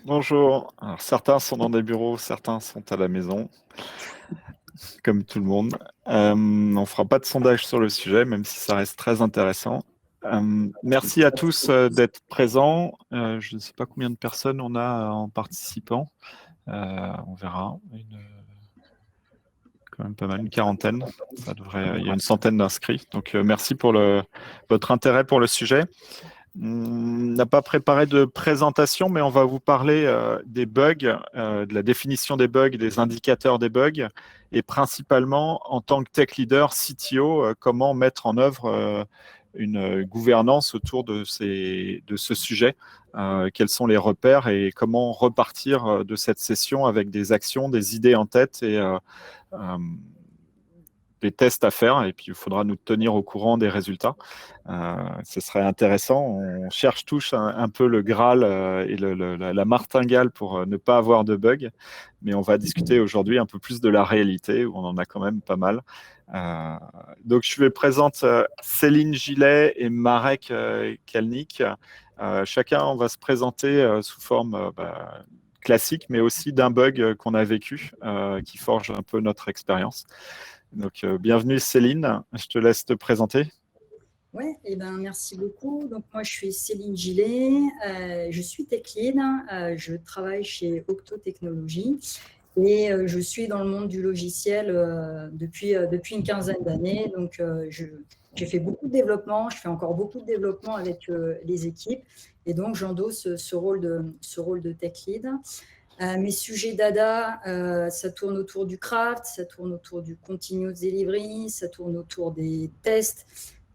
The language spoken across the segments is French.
Bonjour. Alors, certains sont dans des bureaux, certains sont à la maison, comme tout le monde. On ne fera pas de sondage sur le sujet, même si ça reste très intéressant. Merci à tous d'être présents. Je ne sais pas combien de personnes on a en participant. On verra. Quand même pas mal, une quarantaine. Il y a une centaine d'inscrits. Donc, merci pour votre intérêt pour le sujet. On n'a pas préparé de présentation, mais on va vous parler des bugs, de la définition des bugs, des indicateurs des bugs, et principalement en tant que tech leader, CTO, comment mettre en œuvre une gouvernance autour de ce sujet, quels sont les repères et comment repartir de cette session avec des actions, des idées en tête et euh, des tests à faire, et puis il faudra nous tenir au courant des résultats. Ce serait intéressant. On cherche tous un peu le Graal et la martingale pour ne pas avoir de bugs, mais on va discuter aujourd'hui un peu plus de la réalité, où on en a quand même pas mal. Donc je vais présenter Céline Gillet et Marek Kalnick. Chacun, on va se présenter sous forme classique, mais aussi d'un bug qu'on a vécu, qui forge un peu notre expérience. Donc, bienvenue Céline, je te laisse te présenter. Oui, merci beaucoup. Donc, moi, je suis Céline Gillet, je suis tech lead, je travaille chez Octo Technologies et je suis dans le monde du logiciel depuis une quinzaine d'années. Donc, j'ai fait beaucoup de développement, je fais encore beaucoup de développement avec les équipes et donc j'endosse ce rôle de tech lead. Mes sujets dada, ça tourne autour du craft, ça tourne autour du continuous delivery, ça tourne autour des tests,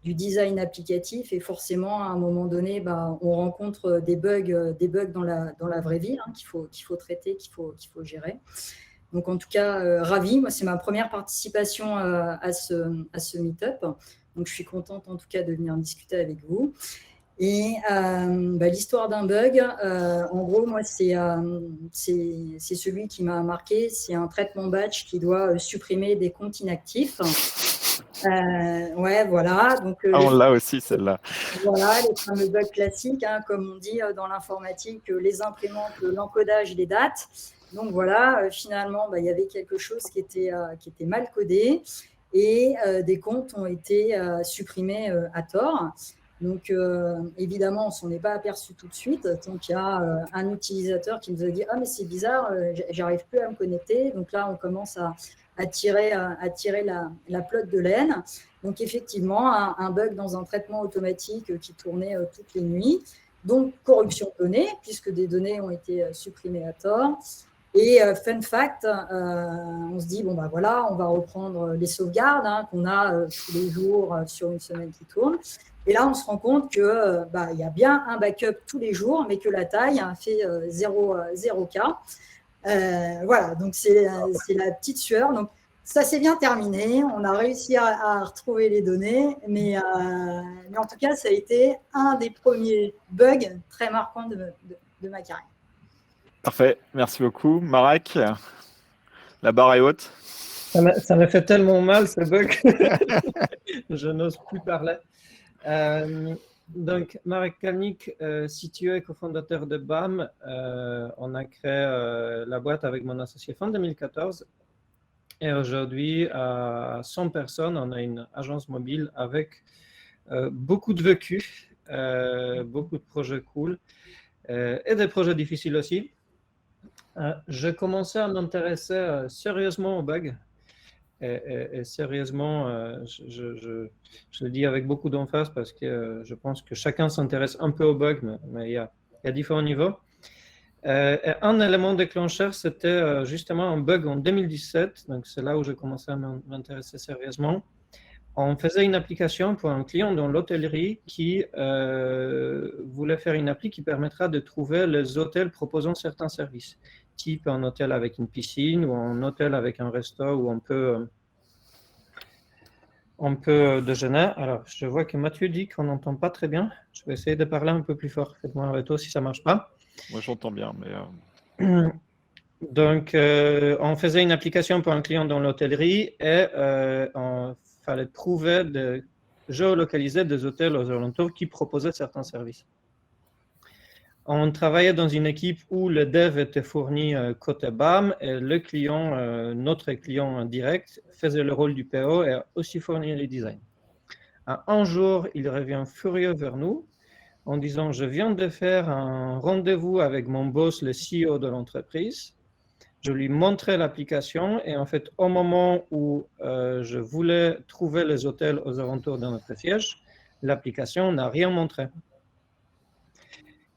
du design applicatif, et forcément, à un moment donné, on rencontre des bugs dans la vraie vie, qu'il faut traiter, qu'il faut gérer. Donc, en tout cas, ravi. Moi, c'est ma première participation à ce meet-up. Donc, je suis contente, en tout cas, de venir discuter avec vous. Et l'histoire d'un bug, en gros, moi, c'est celui qui m'a marqué. C'est un traitement batch qui doit supprimer des comptes inactifs. Ouais, voilà. Donc, on l'a aussi, celle-là. Voilà, les fameux bugs classiques, comme on dit dans l'informatique, les imprimantes, l'encodage, les dates. Donc voilà, finalement, il y avait quelque chose qui était mal codé et des comptes ont été supprimés à tort. Donc, évidemment, on ne s'en est pas aperçu tout de suite. Donc, il y a un utilisateur qui nous a dit « Ah, mais c'est bizarre, j'arrive plus à me connecter. » Donc là, on commence à tirer la pelote de laine. Donc, effectivement, un bug dans un traitement automatique qui tournait toutes les nuits. Donc, corruption de données, puisque des données ont été supprimées à tort. Et fun fact, on se dit, voilà, on va reprendre les sauvegardes qu'on a tous les jours sur une semaine qui tourne. Et là, on se rend compte qu'il y a bien un backup tous les jours, mais que la taille fait 0K. Voilà, donc c'est la petite sueur. Donc, ça s'est bien terminé. On a réussi à retrouver les données, mais en tout cas, ça a été un des premiers bugs très marquants de ma carrière. Parfait, merci beaucoup. Marek, la barre est haute. Ça m'a fait tellement mal ce bug. Je n'ose plus parler. Donc, Marek Kalnick, CTO et cofondateur de BAM. On a créé la boîte avec mon associé fin 2014. Et aujourd'hui, à 100 personnes, on a une agence mobile avec beaucoup de vécu, beaucoup de projets cool et des projets difficiles aussi. Je commençais à m'intéresser sérieusement aux bugs. Et sérieusement, je le dis avec beaucoup d'emphase parce que je pense que chacun s'intéresse un peu aux bugs, mais il y a différents niveaux. Et un élément déclencheur, c'était justement un bug en 2017, donc c'est là où j'ai commencé à m'intéresser sérieusement. On faisait une application pour un client dans l'hôtellerie qui voulait faire une appli qui permettra de trouver les hôtels proposant certains services, type un hôtel avec une piscine ou un hôtel avec un resto où on peut déjeuner. Alors, je vois que Mathieu dit qu'on n'entend pas très bien. Je vais essayer de parler un peu plus fort. Faites-moi un retour si ça ne marche pas. Moi, j'entends bien, mais... Donc, on faisait une application pour un client dans l'hôtellerie et il fallait trouver géolocaliser des hôtels aux alentours qui proposaient certains services. On travaillait dans une équipe où le dev était fourni côté BAM et le client, notre client direct, faisait le rôle du PO et a aussi fourni les designs. Un jour, il revient furieux vers nous en disant « Je viens de faire un rendez-vous avec mon boss, le CEO de l'entreprise. Je lui montrais l'application et en fait, au moment où je voulais trouver les hôtels aux alentours de notre siège, l'application n'a rien montré. »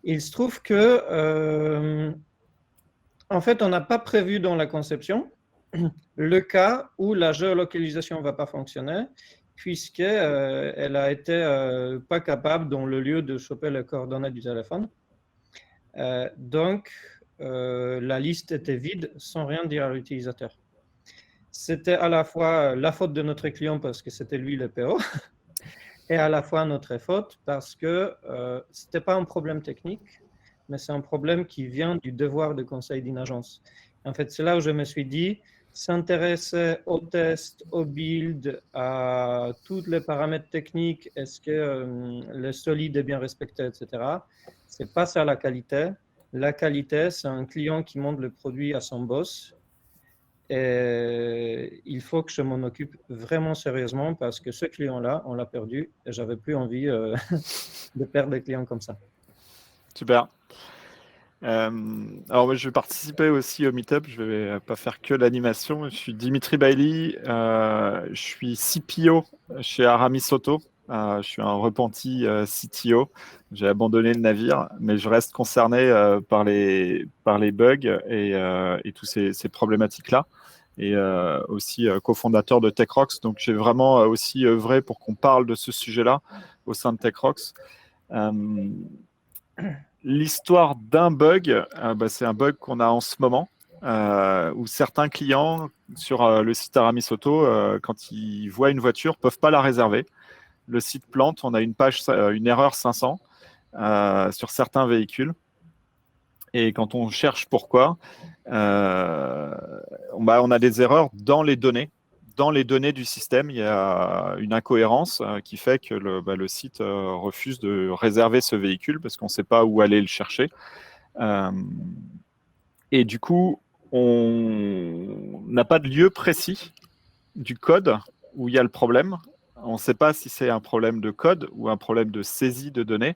Il se trouve que, en fait, on n'a pas prévu dans la conception le cas où la géolocalisation ne va pas fonctionner, puisqu'elle a été pas capable dans le lieu de choper les coordonnées du téléphone. Donc, la liste était vide sans rien dire à l'utilisateur. C'était à la fois la faute de notre client parce que c'était lui le PO, et à la fois notre faute parce que ce n'était pas un problème technique, mais c'est un problème qui vient du devoir de conseil d'une agence. En fait, c'est là où je me suis dit, s'intéresser au test, au build, à tous les paramètres techniques, est-ce que le solide est bien respecté, etc. Ce n'est pas ça la qualité. La qualité, c'est un client qui montre le produit à son boss. Et il faut que je m'en occupe vraiment sérieusement parce que ce client-là, on l'a perdu et j'avais plus envie de perdre des clients comme ça. Super. Alors, je vais participer aussi au Meetup. Je vais pas faire que l'animation. Je suis Dimitri Bailly. Je suis CPO chez Aramis Auto. Je suis un repenti CTO. J'ai abandonné le navire, mais je reste concerné par les bugs et toutes ces problématiques-là. Et aussi cofondateur de TechRox. Donc, j'ai vraiment aussi œuvré pour qu'on parle de ce sujet-là au sein de TechRox. L'histoire d'un bug, c'est un bug qu'on a en ce moment, où certains clients sur le site Aramis Auto, quand ils voient une voiture, ne peuvent pas la réserver. Le site plante, on a une erreur 500 sur certains véhicules. Et quand on cherche pourquoi, on a des erreurs dans les données. Dans les données du système, il y a une incohérence qui fait que le site refuse de réserver ce véhicule parce qu'on ne sait pas où aller le chercher. Et du coup, on n'a pas de lieu précis du code où il y a le problème. On ne sait pas si c'est un problème de code ou un problème de saisie de données.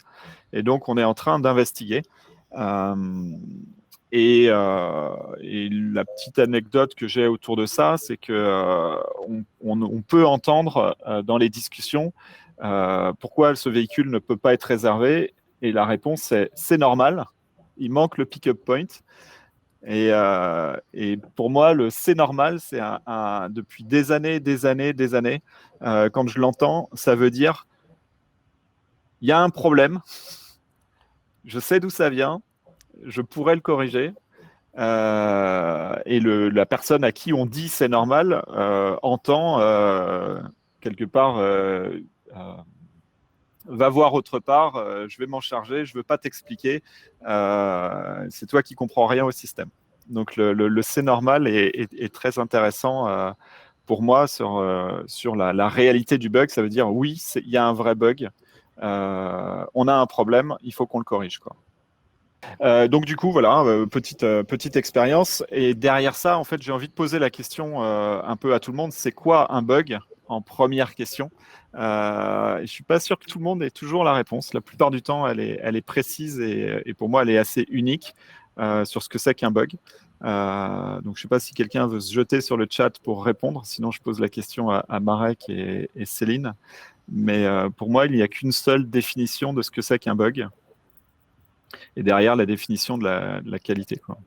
Et donc, on est en train d'investiguer. Et la petite anecdote que j'ai autour de ça, c'est que on peut entendre dans les discussions pourquoi ce véhicule ne peut pas être réservé. Et la réponse est c'est normal, il manque le pick-up point. Et pour moi, le c'est normal, c'est depuis des années, quand je l'entends, ça veut dire il y a un problème, je sais d'où ça vient, je pourrais le corriger. Et la personne à qui on dit c'est normal entend quelque part va voir autre part, je vais m'en charger, je ne veux pas t'expliquer, c'est toi qui comprends rien au système. Donc le c'est normal est très intéressant pour moi sur la réalité du bug. Ça veut dire oui, il y a un vrai bug, on a un problème, il faut qu'on le corrige, quoi. Donc du coup, voilà, petite expérience. Et derrière ça, en fait, j'ai envie de poser la question un peu à tout le monde. C'est quoi un bug en première question? Je ne suis pas sûr que tout le monde ait toujours la réponse. La plupart du temps, elle est précise et pour moi, elle est assez unique sur ce que c'est qu'un bug. Donc je ne sais pas si quelqu'un veut se jeter sur le chat pour répondre. Sinon, je pose la question à Marek et Céline. Mais pour moi, il n'y a qu'une seule définition de ce que c'est qu'un bug. Et derrière, la définition de la qualité, quoi.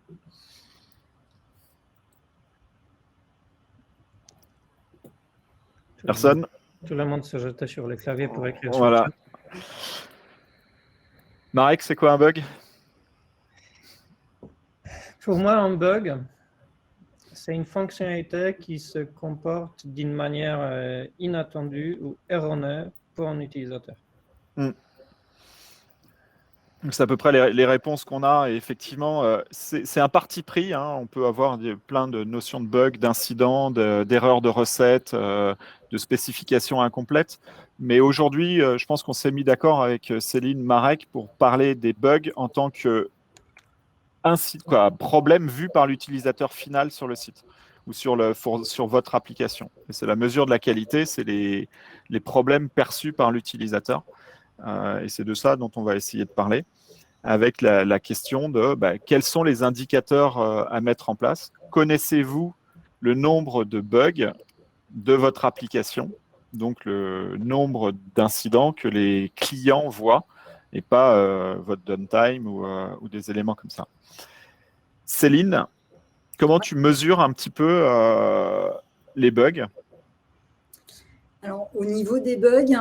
Personne? Tout le monde se jetait sur le clavier pour écrire. Voilà. Marek, c'est quoi un bug? Pour moi, un bug, c'est une fonctionnalité qui se comporte d'une manière inattendue ou erronée pour un utilisateur. Donc, c'est à peu près les réponses qu'on a. Et effectivement, c'est un parti pris, hein. On peut avoir plein de notions de bugs, d'incidents, d'erreurs de recettes, de spécifications incomplètes. Mais aujourd'hui, je pense qu'on s'est mis d'accord avec Céline Marek pour parler des bugs en tant que problème vu par l'utilisateur final sur le site ou sur votre application. Et c'est la mesure de la qualité, c'est les problèmes perçus par l'utilisateur. Et c'est de ça dont on va essayer de parler, avec la question de quels sont les indicateurs à mettre en place. Connaissez-vous le nombre de bugs de votre application, donc le nombre d'incidents que les clients voient, et pas votre downtime ou des éléments comme ça. Céline, comment tu mesures un petit peu les bugs? Alors, au niveau des bugs,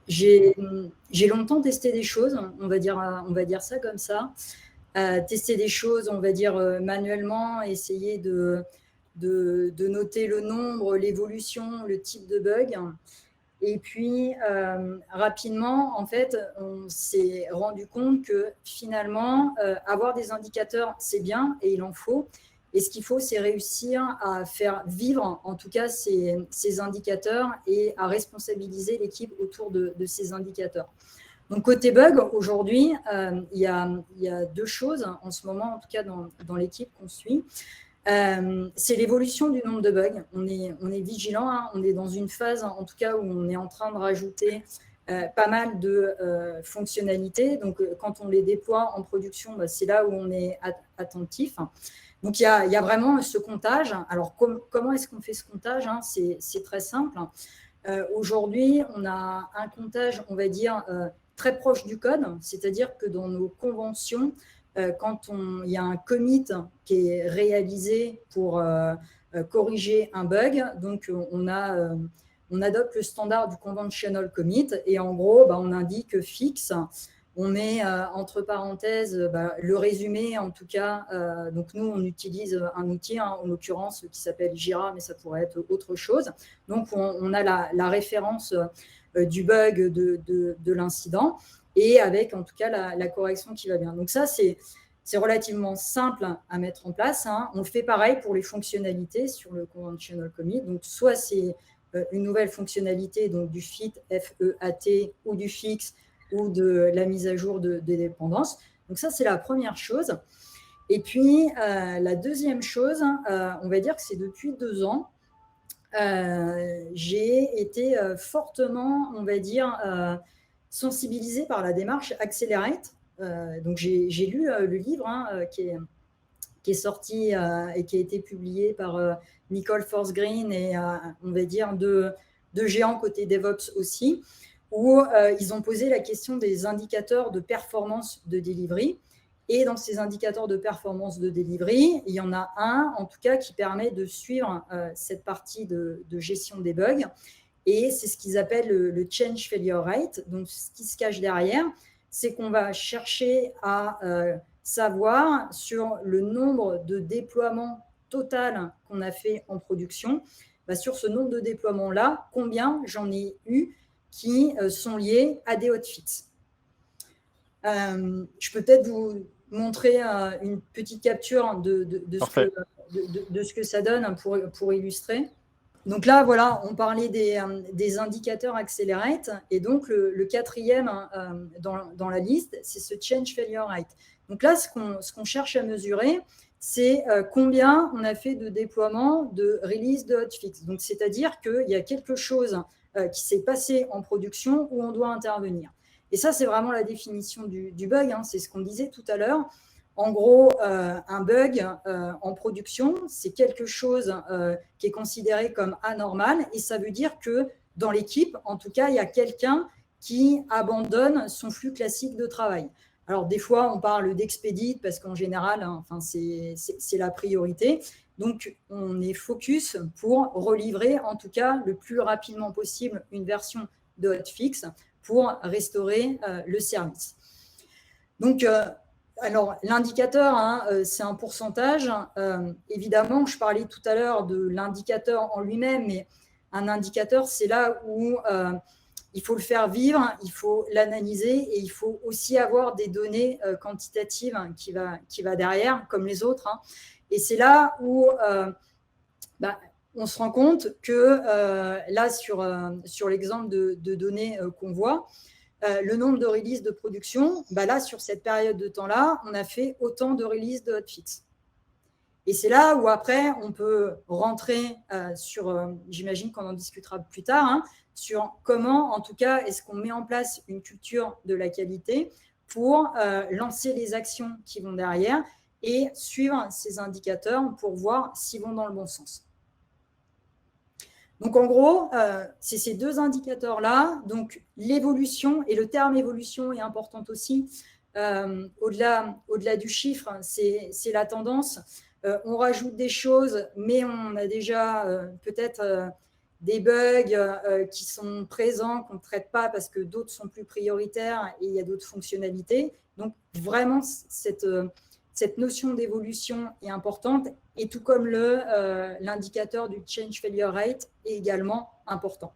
j'ai longtemps testé des choses, on va dire ça comme ça. Tester des choses, on va dire manuellement, essayer de noter le nombre, l'évolution, le type de bug. Et puis, rapidement, en fait, on s'est rendu compte que finalement, avoir des indicateurs, c'est bien et il en faut. Et ce qu'il faut, c'est réussir à faire vivre, en tout cas, ces indicateurs et à responsabiliser l'équipe autour de ces indicateurs. Donc, côté bug, aujourd'hui, il y a deux choses en ce moment, en tout cas dans l'équipe qu'on suit. C'est l'évolution du nombre de bugs. On est vigilant, hein. On est dans une phase, en tout cas, où on est en train de rajouter pas mal de fonctionnalités. Donc, quand on les déploie en production, c'est là où on est attentif. Donc, il y a vraiment ce comptage. Alors, comment est-ce qu'on fait ce comptage, hein? C'est très simple. Aujourd'hui, on a un comptage, on va dire, très proche du code, c'est-à-dire que dans nos conventions, quand il y a un commit qui est réalisé pour corriger un bug, donc on adopte le standard du conventional commit et en gros, on indique fixe. On met entre parenthèses le résumé, en tout cas. Donc, nous, on utilise un outil, hein, en l'occurrence, qui s'appelle Jira, mais ça pourrait être autre chose. Donc, on a la référence du bug de l'incident et avec, en tout cas, la correction qui va bien. Donc, ça, c'est relativement simple à mettre en place, hein. On fait pareil pour les fonctionnalités sur le conventional commit. Donc, soit c'est une nouvelle fonctionnalité, donc du FEAT, F-E-A-T, ou du fixe, ou de la mise à jour des dépendances. Donc ça, c'est la première chose. Et puis, la deuxième chose, on va dire que c'est depuis 2 ans, j'ai été fortement, on va dire, sensibilisée par la démarche Accelerate. Donc, j'ai lu le livre, hein, qui est sorti et qui a été publié par Nicole Forsgreen et, on va dire, de géants côté DevOps aussi, où ils ont posé la question des indicateurs de performance de delivery. Et dans ces indicateurs de performance de delivery, il y en a un, en tout cas, qui permet de suivre cette partie de gestion des bugs. Et c'est ce qu'ils appellent le change failure rate. Donc, ce qui se cache derrière, c'est qu'on va chercher à savoir sur le nombre de déploiements total qu'on a fait en production, sur ce nombre de déploiements-là, combien j'en ai eu qui sont liés à des hotfix. Je peux peut-être vous montrer une petite capture de ce que ça donne pour illustrer. Donc là, voilà, on parlait des indicateurs Accelerate. Et donc, le quatrième dans la liste, c'est ce change failure rate. Donc là, ce qu'on cherche à mesurer, c'est combien on a fait de déploiement de release de hotfix. Donc, c'est-à-dire qu'il y a quelque chose qui s'est passé en production où on doit intervenir. Et ça, c'est vraiment la définition du bug, hein. C'est ce qu'on disait tout à l'heure. En gros, un bug en production, c'est quelque chose qui est considéré comme anormal et ça veut dire que dans l'équipe, en tout cas, il y a quelqu'un qui abandonne son flux classique de travail. Alors, des fois, on parle d'expedite parce qu'en général, hein, c'est la priorité. Donc, on est focus pour relivrer, en tout cas, le plus rapidement possible une version de hotfix pour restaurer le service. Donc, alors, l'indicateur, hein, c'est un pourcentage. Évidemment, je parlais tout à l'heure de l'indicateur en lui-même, mais un indicateur, c'est là où il faut le faire vivre, il faut l'analyser et il faut aussi avoir des données quantitatives qui va derrière, comme les autres. Et c'est là où on se rend compte que là, sur l'exemple de données qu'on voit, le nombre de releases de production, là, sur cette période de temps-là, on a fait autant de releases de hotfix. Et c'est là où après, on peut rentrer sur, j'imagine qu'on en discutera plus tard, sur comment, en tout cas, est-ce qu'on met en place une culture de la qualité pour lancer les actions qui vont derrière et suivre ces indicateurs pour voir s'ils vont dans le bon sens. Donc, en gros, c'est ces deux indicateurs-là. Donc, l'évolution, et le terme évolution est important aussi. Au-delà du chiffre, c'est la tendance. On rajoute des choses, mais on a déjà peut-être des bugs qui sont présents, qu'on ne traite pas parce que d'autres sont plus prioritaires et il y a d'autres fonctionnalités. Donc, vraiment, cette notion d'évolution est importante et tout comme l'indicateur du change failure rate est également important.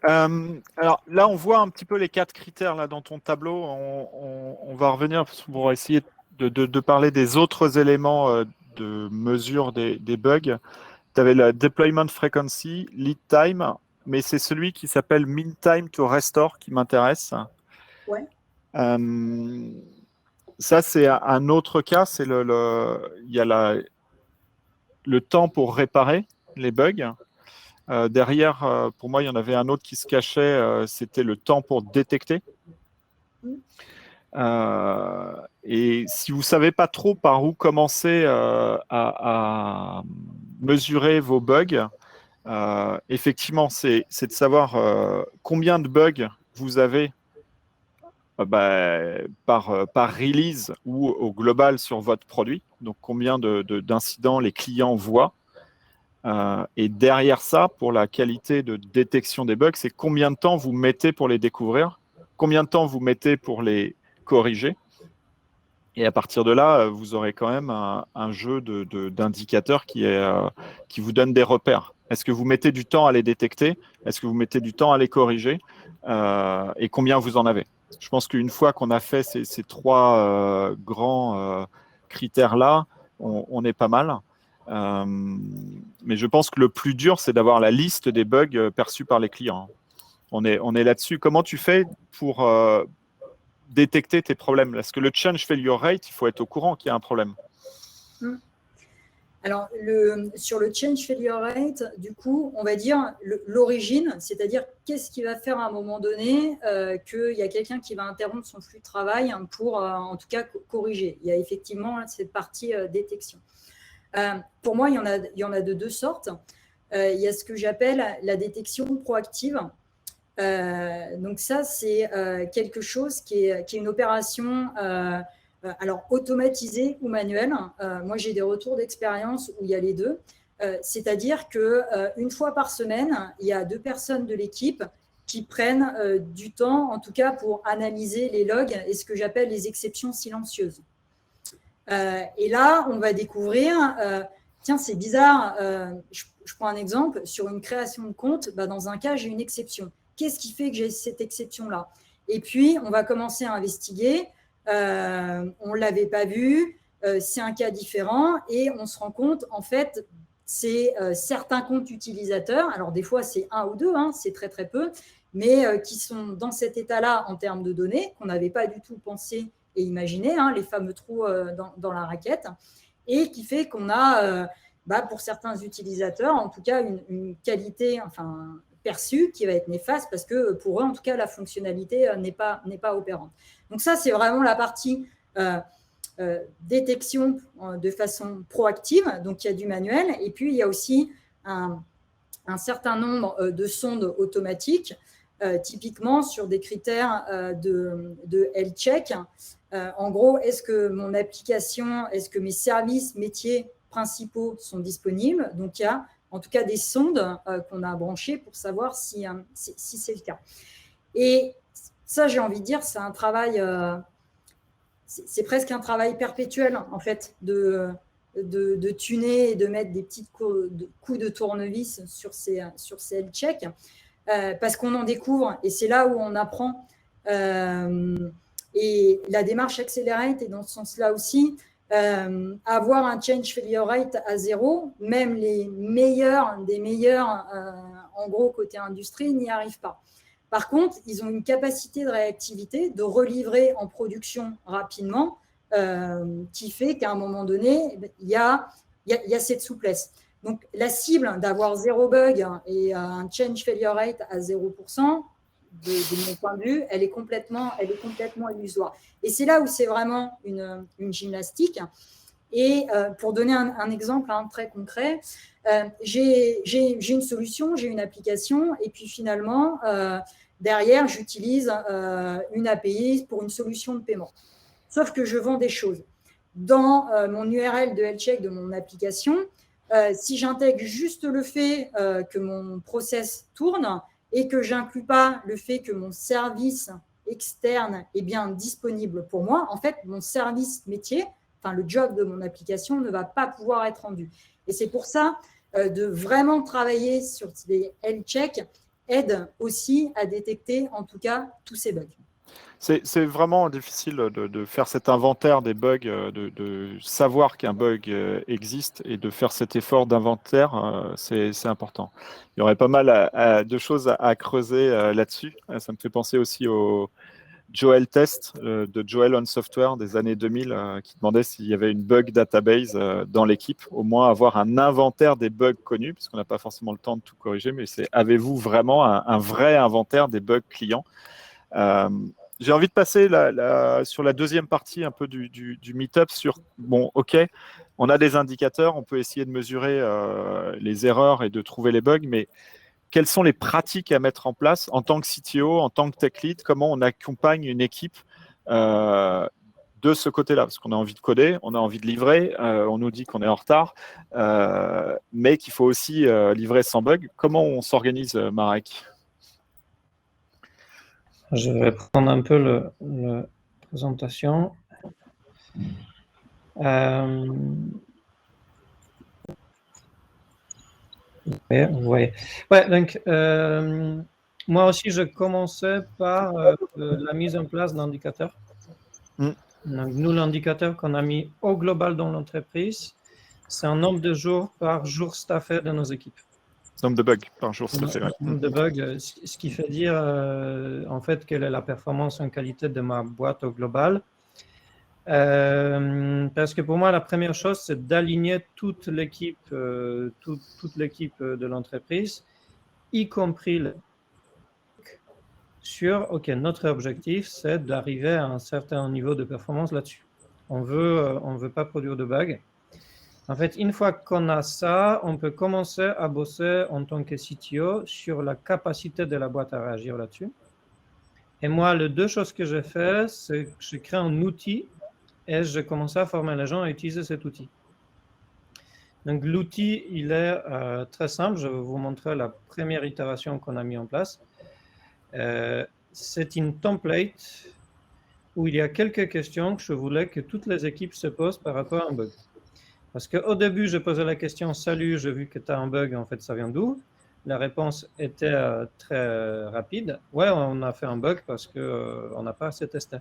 Alors là, on voit un petit peu les 4 critères là, dans ton tableau. On va revenir pour essayer de parler des autres éléments de mesure des bugs. Tu avais la deployment frequency, lead time, mais c'est celui qui s'appelle mean time to restore qui m'intéresse. Ouais. Ça, c'est un autre cas. C'est il y a le temps pour réparer les bugs. Derrière, pour moi, il y en avait un autre qui se cachait. C'était le temps pour détecter. Et si vous ne savez pas trop par où commencer à mesurer vos bugs, effectivement, c'est de savoir combien de bugs vous avez par release ou au global sur votre produit. Donc, combien d'incidents les clients voient. Et derrière ça, pour la qualité de détection des bugs, c'est combien de temps vous mettez pour les découvrir, combien de temps vous mettez pour les corriger. Et à partir de là, vous aurez quand même un jeu d'indicateurs qui vous donne des repères. Est-ce que vous mettez du temps à les détecter? Est-ce que vous mettez du temps à les corriger? Et combien vous en avez? Je pense qu'une fois qu'on a fait ces 3 grands critères-là, on est pas mal. Mais je pense que le plus dur, c'est d'avoir la liste des bugs perçus par les clients. On est là-dessus. Comment tu fais pour détecter tes problèmes? Est-ce que le change failure rate, il faut être au courant qu'il y a un problème? Alors, sur le change failure rate, du coup, on va dire l'origine, c'est-à-dire qu'est-ce qui va faire à un moment donné qu'il y a quelqu'un qui va interrompre son flux de travail pour, en tout cas, corriger. Il y a effectivement cette partie détection. Pour moi, il y en a de 2 sortes. Il y a ce que j'appelle la détection proactive. Donc ça, c'est quelque chose qui est une opération alors automatisée ou manuelle. Moi, j'ai des retours d'expérience où il y a les deux. C'est-à-dire qu'une fois par semaine, il y a 2 personnes de l'équipe qui prennent du temps, en tout cas, pour analyser les logs et ce que j'appelle les exceptions silencieuses. Et là, on va découvrir, tiens, c'est bizarre, je prends un exemple, sur une création de compte, dans un cas, j'ai une exception. Qu'est-ce qui fait que j'ai cette exception-là? Et puis, on va commencer à investiguer, on ne l'avait pas vu, c'est un cas différent, et on se rend compte, en fait, c'est certains comptes utilisateurs, alors des fois, c'est 1 ou 2, c'est très, très peu, mais qui sont dans cet état-là en termes de données, qu'on n'avait pas du tout pensé et imaginer, les fameux trous dans la raquette, et qui fait qu'on a, pour certains utilisateurs, en tout cas, une qualité perçue qui va être néfaste parce que pour eux, en tout cas, la fonctionnalité n'est pas opérante. Donc ça, c'est vraiment la partie détection de façon proactive, donc il y a du manuel, et puis il y a aussi un certain nombre de sondes automatiques, typiquement sur des critères de health check. En gros, est-ce que mon application, est-ce que mes services métiers principaux sont disponibles? Donc, il y a en tout cas des sondes qu'on a branchées pour savoir si c'est le cas. Et ça, j'ai envie de dire, c'est un travail, c'est presque un travail perpétuel, en fait, de tuner et de mettre des petits coups de tournevis sur ces health checks. parce qu'on en découvre et c'est là où on apprend. Et la démarche Accelerate est dans ce sens-là aussi. Avoir un change failure rate à 0, même les meilleurs des meilleurs, en gros, côté industrie, n'y arrivent pas. Par contre, ils ont une capacité de réactivité, de relivrer en production rapidement, qui fait qu'à un moment donné, il y a cette souplesse. Donc, la cible d'avoir 0 bug et un change failure rate à 0%, de mon point de vue, elle est complètement illusoire. Et c'est là où c'est vraiment une gymnastique. Et pour donner un exemple très concret, j'ai une solution, j'ai une application, et puis finalement, derrière, j'utilise une API pour une solution de paiement. Sauf que je vends des choses. Dans mon URL de health check de mon application, si j'intègre juste le fait que mon process tourne et que je n'inclus pas le fait que mon service externe est bien disponible pour moi, en fait, mon service métier, enfin le job de mon application ne va pas pouvoir être rendu. Et c'est pour ça de vraiment travailler sur les health checks aide aussi à détecter en tout cas tous ces bugs. C'est vraiment difficile de faire cet inventaire des bugs, de savoir qu'un bug existe et de faire cet effort d'inventaire, c'est important. Il y aurait pas mal de choses à creuser là-dessus. Ça me fait penser aussi au Joel Test de Joel on Software des années 2000 qui demandait s'il y avait une bug database dans l'équipe, au moins avoir un inventaire des bugs connus, parce qu'on n'a pas forcément le temps de tout corriger, mais c'est avez-vous vraiment un vrai inventaire des bugs clients? J'ai envie de passer sur la deuxième partie un peu du meet-up sur, bon, ok, on a des indicateurs, on peut essayer de mesurer les erreurs et de trouver les bugs, mais quelles sont les pratiques à mettre en place en tant que CTO, en tant que tech lead, comment on accompagne une équipe de ce côté-là, parce qu'on a envie de coder, on a envie de livrer, on nous dit qu'on est en retard, mais qu'il faut aussi livrer sans bug. Comment on s'organise, Marek ? Je vais prendre un peu la présentation. Vous voyez. Ouais, donc, moi aussi, je commençais par la mise en place d'indicateurs. Donc, nous, l'indicateur qu'on a mis au global dans l'entreprise, c'est un nombre de jours par jour staffé de nos équipes. Nombre de bugs par jour, ça fait. Nombre de bugs, ce qui fait dire en fait quelle est la performance en qualité de ma boîte au global. Parce que pour moi, la première chose, c'est d'aligner toute l'équipe de l'entreprise, y compris sur, OK, notre objectif, c'est d'arriver à un certain niveau de performance là-dessus. On veut pas produire de bugs. En fait, une fois qu'on a ça, on peut commencer à bosser en tant que CTO sur la capacité de la boîte à réagir là-dessus. Et moi, les deux choses que j'ai fait, c'est que je crée un outil et je commence à former les gens à utiliser cet outil. Donc, l'outil, il est très simple. Je vais vous montrer la première itération qu'on a mis en place. C'est une template où il y a quelques questions que je voulais que toutes les équipes se posent par rapport à un bug. Parce qu'au début, je posais la question « Salut, j'ai vu que tu as un bug, en fait, ça vient d'où ?» La réponse était très rapide. « Ouais, on a fait un bug parce qu'on n'a pas assez testé. »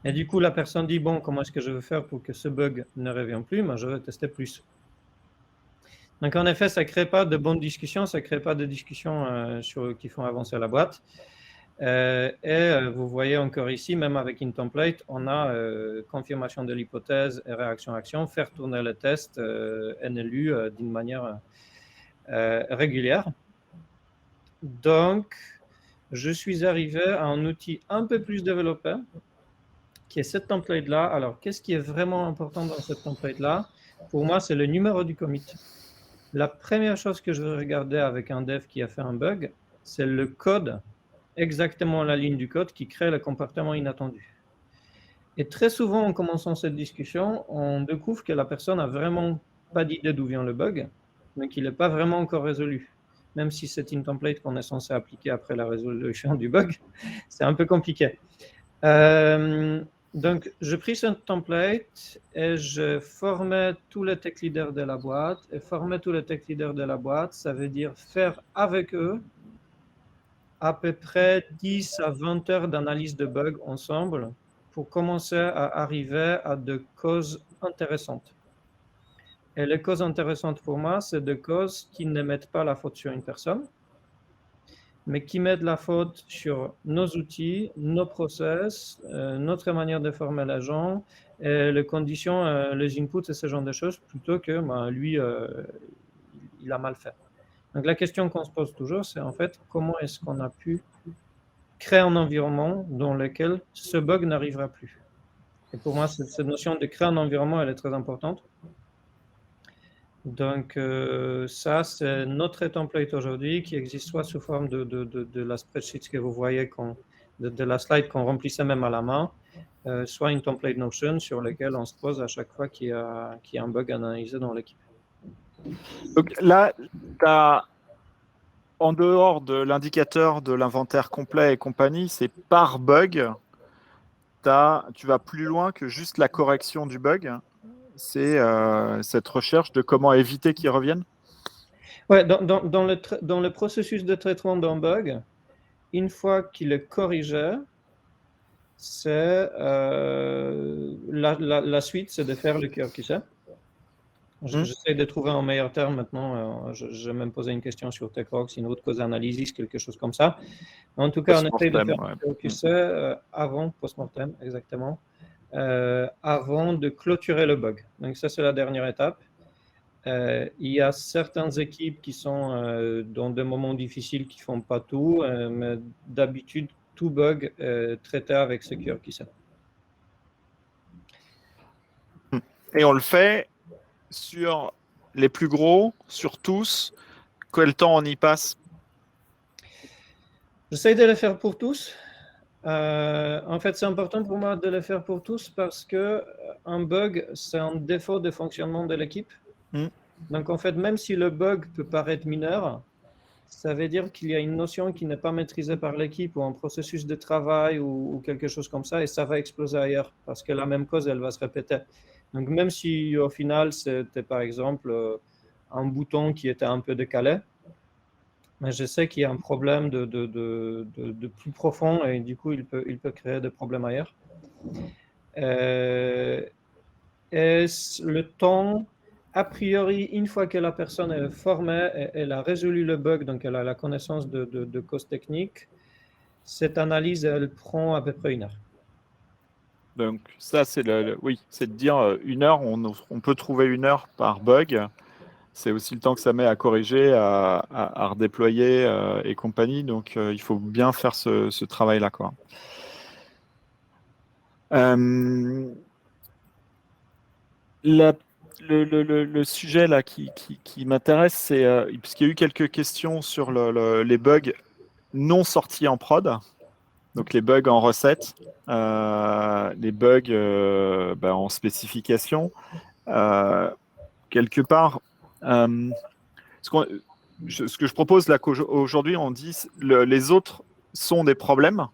Et du coup, la personne dit « Bon, comment est-ce que je vais faire pour que ce bug ne revienne plus? Moi, je vais tester plus. » Donc, en effet, ça ne crée pas de bonnes discussions, ça ne crée pas de discussions qui font avancer la boîte. Et vous voyez encore ici, même avec une template, on a confirmation de l'hypothèse et réaction-action, faire tourner le test NLU d'une manière régulière. Donc, je suis arrivé à un outil un peu plus développé, qui est cette template-là. Alors, qu'est-ce qui est vraiment important dans cette template-là? Pour moi, c'est le numéro du commit. La première chose que je vais regarder avec un dev qui a fait un bug, c'est le code, exactement la ligne du code qui crée le comportement inattendu. Et très souvent, en commençant cette discussion, on découvre que la personne n'a vraiment pas d'idée d'où vient le bug, mais qu'il n'est pas vraiment encore résolu. Même si c'est une template qu'on est censé appliquer après la résolution du bug, c'est un peu compliqué. Donc, je pris cette template et je formais tous les tech leaders de la boîte. Et former tous les tech leaders de la boîte, ça veut dire faire avec eux à peu près 10 à 20 heures d'analyse de bugs ensemble pour commencer à arriver à des causes intéressantes. Et les causes intéressantes pour moi, c'est des causes qui ne mettent pas la faute sur une personne, mais qui mettent la faute sur nos outils, nos process, notre manière de former les gens, et les conditions, les inputs et ce genre de choses, plutôt que lui, il a mal fait. Donc la question qu'on se pose toujours, c'est en fait comment est-ce qu'on a pu créer un environnement dans lequel ce bug n'arrivera plus. Et pour moi, cette notion de créer un environnement, elle est très importante. Donc ça, c'est notre template aujourd'hui qui existe soit sous forme de la spreadsheet que vous voyez, de la slide qu'on remplissait même à la main, soit une template Notion sur laquelle on se pose à chaque fois qu'il y a un bug analysé dans l'équipe. Donc là, en dehors de l'indicateur de l'inventaire complet et compagnie, c'est par bug, tu vas plus loin que juste la correction du bug. C'est cette recherche de comment éviter qu'il revienne. Ouais, dans le processus de traitement d'un bug, une fois qu'il est corrigé, c'est la suite, c'est de faire le cœur qui sait. J'essaie de trouver un meilleur terme maintenant. J'ai même posé une question sur TechRox, une autre cause analysis, quelque chose comme ça. En tout cas, on essaie de faire le cœur qui sait avant post-mortem, exactement, avant de clôturer le bug. Donc ça, c'est la dernière étape. Il y a certaines équipes qui sont dans des moments difficiles qui ne font pas tout, mais d'habitude, tout bug est traité avec ce cœur qui sait. Et on le fait sur les plus gros, sur tous. Quel temps on y passe? J'essaie de le faire pour tous. En fait, c'est important pour moi de le faire pour tous parce qu'un bug, c'est un défaut de fonctionnement de l'équipe. Donc, en fait, même si le bug peut paraître mineur, ça veut dire qu'il y a une notion qui n'est pas maîtrisée par l'équipe ou un processus de travail ou quelque chose comme ça, et ça va exploser ailleurs parce que la même cause, elle va se répéter. Donc, même si au final, c'était par exemple un bouton qui était un peu décalé, mais je sais qu'il y a un problème de plus profond et du coup, il peut créer des problèmes ailleurs. Et le temps, a priori, une fois que la personne est formée, elle a résolu le bug, donc elle a la connaissance de cause technique, cette analyse, elle prend à peu près 1 heure. Donc ça, c'est c'est de dire 1 heure, on peut trouver 1 heure par bug. C'est aussi le temps que ça met à corriger, à redéployer et compagnie. Donc il faut bien faire ce travail-là, quoi. Le sujet là qui m'intéresse, c'est puisqu'il y a eu quelques questions sur les bugs non sortis en prod. Donc les bugs en recette, les bugs en spécification. Quelque part, ce que je propose là qu'aujourd'hui, on dit les autres sont des problèmes,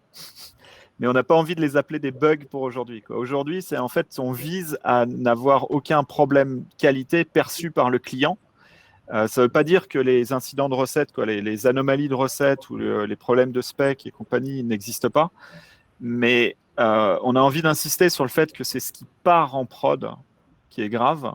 mais on n'a pas envie de les appeler des bugs pour aujourd'hui. Aujourd'hui, c'est en fait, on vise à n'avoir aucun problème qualité perçu par le client. Ça ne veut pas dire que les incidents de recette, les anomalies de recette ou les problèmes de spec et compagnie n'existent pas, mais on a envie d'insister sur le fait que c'est ce qui part en prod qui est grave.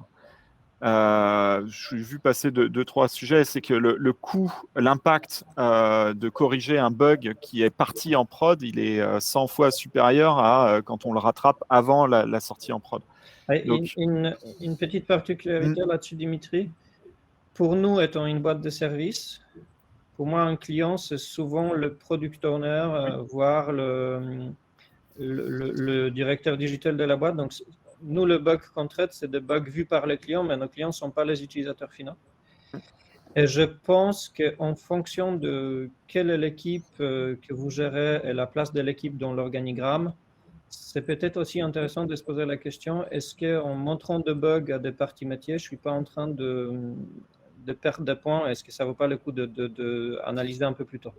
J'ai vu passer 2-3 sujets, c'est que le coût, l'impact de corriger un bug qui est parti en prod, il est 100 fois supérieur à quand on le rattrape avant la sortie en prod. Donc, une petite particularité là-dessus, Dimitri. Pour nous, étant une boîte de service, pour moi, un client, c'est souvent le product owner, voire le directeur digital de la boîte. Donc, nous, le bug qu'on traite, c'est des bugs vus par les clients, mais nos clients ne sont pas les utilisateurs finaux. Et je pense qu'en fonction de quelle est l'équipe que vous gérez et la place de l'équipe dans l'organigramme, c'est peut-être aussi intéressant de se poser la question, est-ce qu'en montrant des bugs à des parties métiers, je ne suis pas en train de perdre des points? Est-ce que ça ne vaut pas le coup d'analyser un peu plus tôt?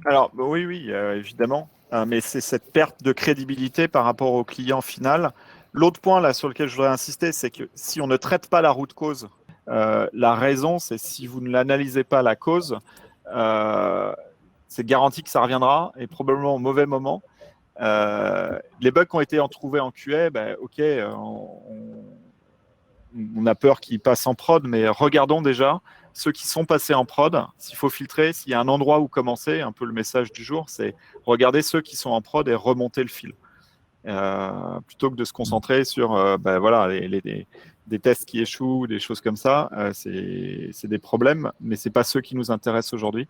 Alors, oui, évidemment. Mais c'est cette perte de crédibilité par rapport au client final. L'autre point là sur lequel je voudrais insister, c'est que si on ne traite pas la root cause, la raison, c'est si vous ne l'analysez pas la cause, c'est garanti que ça reviendra et probablement au mauvais moment. Les bugs qui ont été trouvés en QA, ok, on a peur qu'ils passent en prod, mais regardons déjà ceux qui sont passés en prod. S'il faut filtrer, s'il y a un endroit où commencer, un peu le message du jour, c'est regarder ceux qui sont en prod et remonter le fil. Plutôt que de se concentrer sur voilà, des tests qui échouent, des choses comme ça, c'est des problèmes, mais ce n'est pas ceux qui nous intéressent aujourd'hui.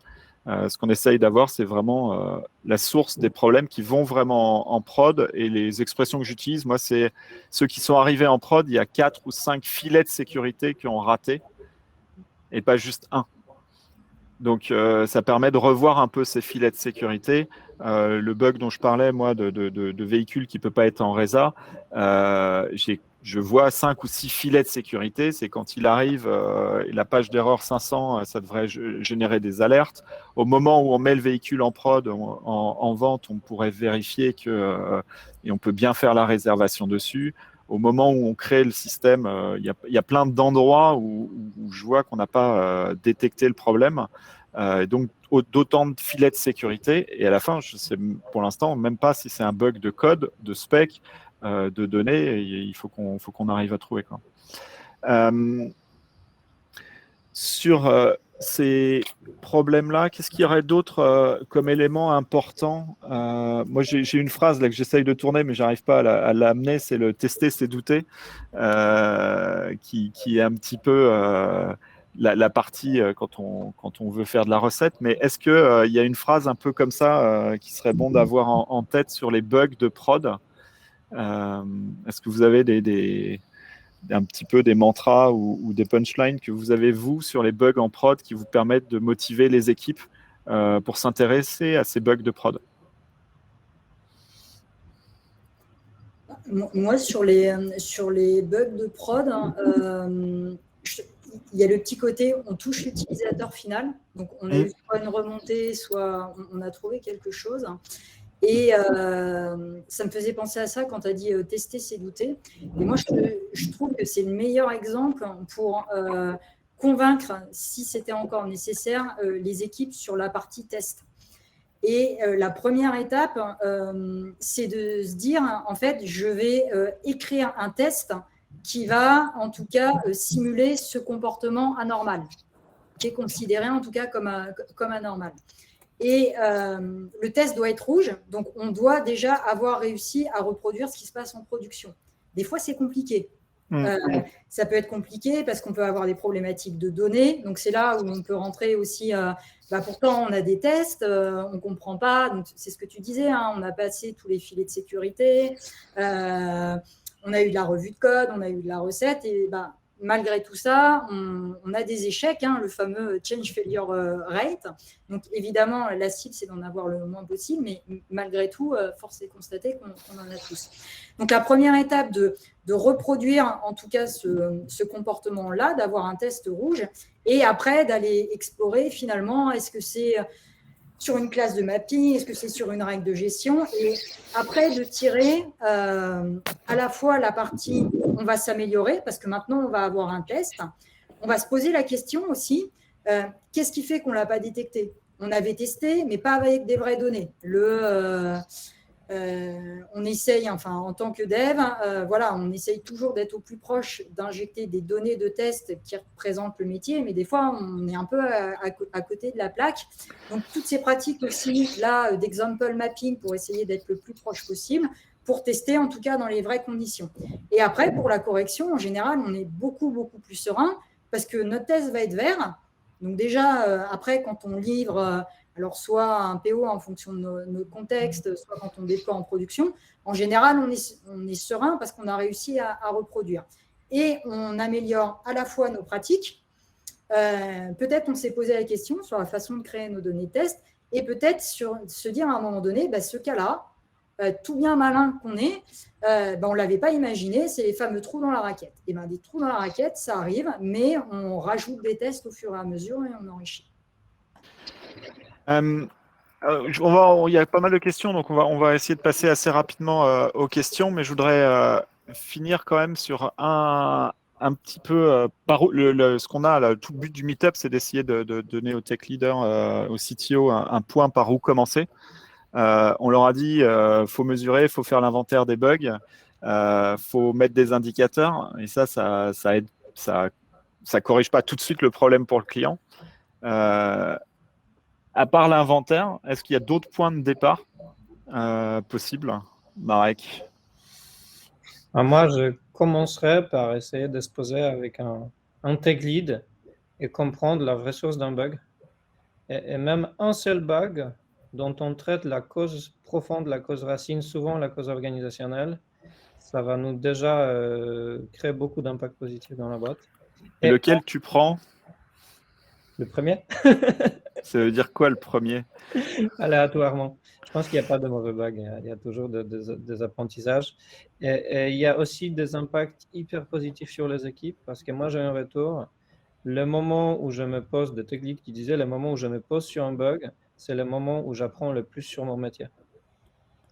Ce qu'on essaye d'avoir, c'est vraiment la source des problèmes qui vont vraiment en prod. Et les expressions que j'utilise, moi, c'est ceux qui sont arrivés en prod, il y a 4 ou 5 filets de sécurité qui ont raté et pas juste un. Donc, ça permet de revoir un peu ces filets de sécurité. Le bug dont je parlais, moi, de véhicule qui ne peut pas être en résa, je vois 5 ou 6 filets de sécurité. C'est quand il arrive, la page d'erreur 500, ça devrait générer des alertes. Au moment où on met le véhicule en prod, en vente, on pourrait vérifier et on peut bien faire la réservation dessus. Au moment où on crée le système, il y a plein d'endroits où je vois qu'on n'a pas détecté le problème. Donc, d'autant de filets de sécurité. Et à la fin, je ne sais pour l'instant même pas si c'est un bug de code, de spec, de données. Il faut qu'on arrive à trouver, quoi. Sur ces problèmes-là, qu'est-ce qu'il y aurait d'autre comme élément important? Moi, j'ai une phrase là que j'essaye de tourner, mais j'arrive pas à l'amener. C'est le tester, c'est douter, qui est un petit peu la partie quand on veut faire de la recette. Mais est-ce qu'il y a une phrase un peu comme ça qui serait bon d'avoir en tête sur les bugs de prod? Est-ce que vous avez un petit peu des mantras ou des punchlines que vous avez, vous, sur les bugs en prod qui vous permettent de motiver les équipes pour s'intéresser à ces bugs de prod? Moi, sur les bugs de prod, il y a le petit côté, on touche l'utilisateur final. Donc, on a eu soit une remontée, soit on a trouvé quelque chose. Et ça me faisait penser à ça quand tu as dit tester, c'est douter. Et moi, je trouve que c'est le meilleur exemple pour convaincre, si c'était encore nécessaire, les équipes sur la partie test. Et la première étape, c'est de se dire, en fait, je vais écrire un test qui va, en tout cas, simuler ce comportement anormal, qui est considéré, en tout cas, comme anormal. Et le test doit être rouge, donc on doit déjà avoir réussi à reproduire ce qui se passe en production. Des fois, c'est compliqué. Ça peut être compliqué parce qu'on peut avoir des problématiques de données. Donc, c'est là où on peut rentrer aussi. Pourtant, on a des tests, on ne comprend pas. Donc, c'est ce que tu disais, hein, on a passé tous les filets de sécurité. On a eu de la revue de code, on a eu de la recette. Et malgré tout ça, on a des échecs, hein, le fameux change failure rate. Donc, évidemment, la cible, c'est d'en avoir le moins possible, mais malgré tout, force est de constater qu'on en a tous. Donc, la première étape de reproduire, en tout cas, ce comportement-là, d'avoir un test rouge, et après, d'aller explorer, finalement, est-ce que c'est sur une classe de mapping, est-ce que c'est sur une règle de gestion, et après de tirer à la fois la partie on va s'améliorer parce que maintenant on va avoir un test, on va se poser la question aussi qu'est-ce qui fait qu'on ne l'a pas détecté? On avait testé mais pas avec des vraies données. On essaye, enfin en tant que dev, on essaye toujours d'être au plus proche d'injecter des données de test qui représentent le métier, mais des fois on est un peu à côté de la plaque. Donc toutes ces pratiques aussi là d'example mapping pour essayer d'être le plus proche possible, pour tester en tout cas dans les vraies conditions. Et après pour la correction, en général, on est beaucoup plus serein parce que notre test va être vert. Donc déjà après quand on livre alors soit un PO en fonction de notre contexte, soit quand on déploie en production, en général, on est serein parce qu'on a réussi à reproduire. Et on améliore à la fois nos pratiques. Peut-être on s'est posé la question sur la façon de créer nos données test et peut-être se dire à un moment donné, ce cas-là, tout bien malin qu'on est, on ne l'avait pas imaginé, c'est les fameux trous dans la raquette. Et des trous dans la raquette, ça arrive, mais on rajoute des tests au fur et à mesure et on enrichit. Il y a pas mal de questions, donc on va essayer de passer assez rapidement aux questions, mais je voudrais finir quand même sur un un petit peu ce qu'on a là, tout le but du meet-up, c'est d'essayer de donner aux tech leaders, aux CTO, un point par où commencer. On leur a dit, faut mesurer, faut faire l'inventaire des bugs, faut mettre des indicateurs, et ça aide, ça corrige pas tout de suite le problème pour le client. À part l'inventaire, est-ce qu'il y a d'autres points de départ possibles, Marek? Moi, je commencerai par essayer de se poser avec un tech lead et comprendre la vraie source d'un bug. Et même un seul bug dont on traite la cause profonde, la cause racine, souvent la cause organisationnelle, ça va nous déjà créer beaucoup d'impact positif dans la boîte. Et lequel tu prends? Le premier? Ça veut dire quoi le premier? Aléatoirement. Je pense qu'il n'y a pas de mauvais bug, il y a toujours des apprentissages. Et il y a aussi des impacts hyper positifs sur les équipes, parce que moi j'ai un retour. Le moment où je me pose, de tech lead qui disait, le moment où je me pose sur un bug, c'est le moment où j'apprends le plus sur mon métier.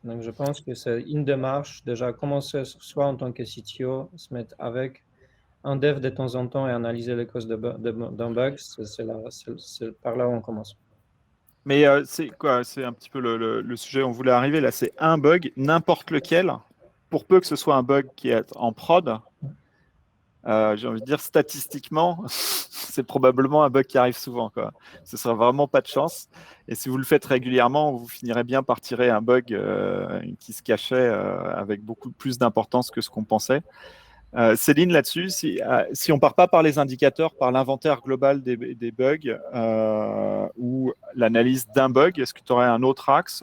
Donc je pense que c'est une démarche, déjà commencer soit en tant que CTO, se mettre avec un dev de temps en temps et analyser les causes d'un bug, c'est par là où on commence. Mais c'est quoi? C'est un petit peu le sujet où on voulait arriver là. C'est un bug, n'importe lequel, pour peu que ce soit un bug qui est en prod. J'ai envie de dire statistiquement, c'est probablement un bug qui arrive souvent, quoi. Ce sera vraiment pas de chance. Et si vous le faites régulièrement, vous finirez bien par tirer un bug qui se cachait avec beaucoup plus d'importance que ce qu'on pensait. Céline, là-dessus, si on ne part pas par les indicateurs, par l'inventaire global des bugs ou l'analyse d'un bug, est-ce que tu aurais un autre axe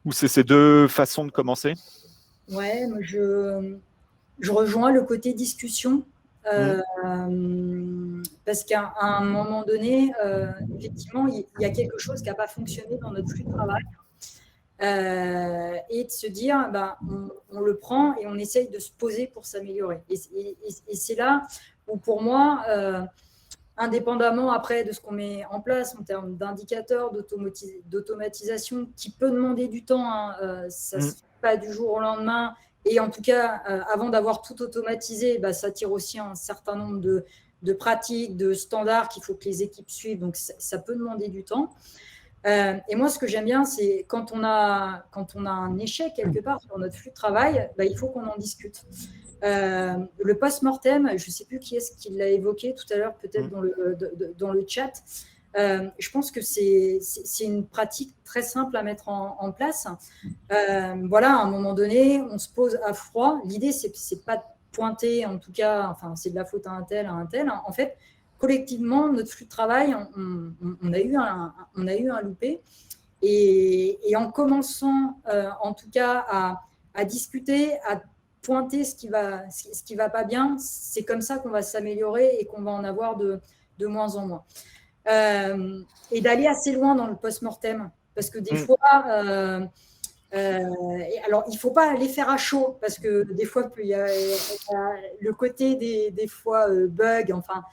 ou c'est ces deux façons de commencer? Ouais, je rejoins le côté discussion. Parce qu'à un moment donné, effectivement, il y a quelque chose qui n'a pas fonctionné dans notre flux de travail. Et de se dire, on le prend et on essaye de se poser pour s'améliorer. Et c'est là où, pour moi, indépendamment après de ce qu'on met en place en termes d'indicateurs, d'automatisation, qui peut demander du temps, hein, ça ne se fait pas du jour au lendemain. Et en tout cas, avant d'avoir tout automatisé, ça tire aussi un certain nombre de pratiques, de standards qu'il faut que les équipes suivent. Donc, ça peut demander du temps. Et moi, ce que j'aime bien, c'est quand on a un échec quelque part sur notre flux de travail, il faut qu'on en discute. Le post-mortem, je ne sais plus qui est-ce qui l'a évoqué tout à l'heure, peut-être dans le chat. Je pense que c'est une pratique très simple à mettre en place. Voilà, à un moment donné, on se pose à froid. L'idée, c'est pas de pointer, en tout cas, enfin, c'est de la faute à un tel. En fait, collectivement, notre flux de travail, on a eu un loupé. Et en commençant, en tout cas, à discuter, à pointer ce qui va pas bien, c'est comme ça qu'on va s'améliorer et qu'on va en avoir de moins en moins. Et d'aller assez loin dans le post-mortem, parce que des fois, alors il ne faut pas les faire à chaud, parce que des fois, il y a le côté des fois bug, enfin,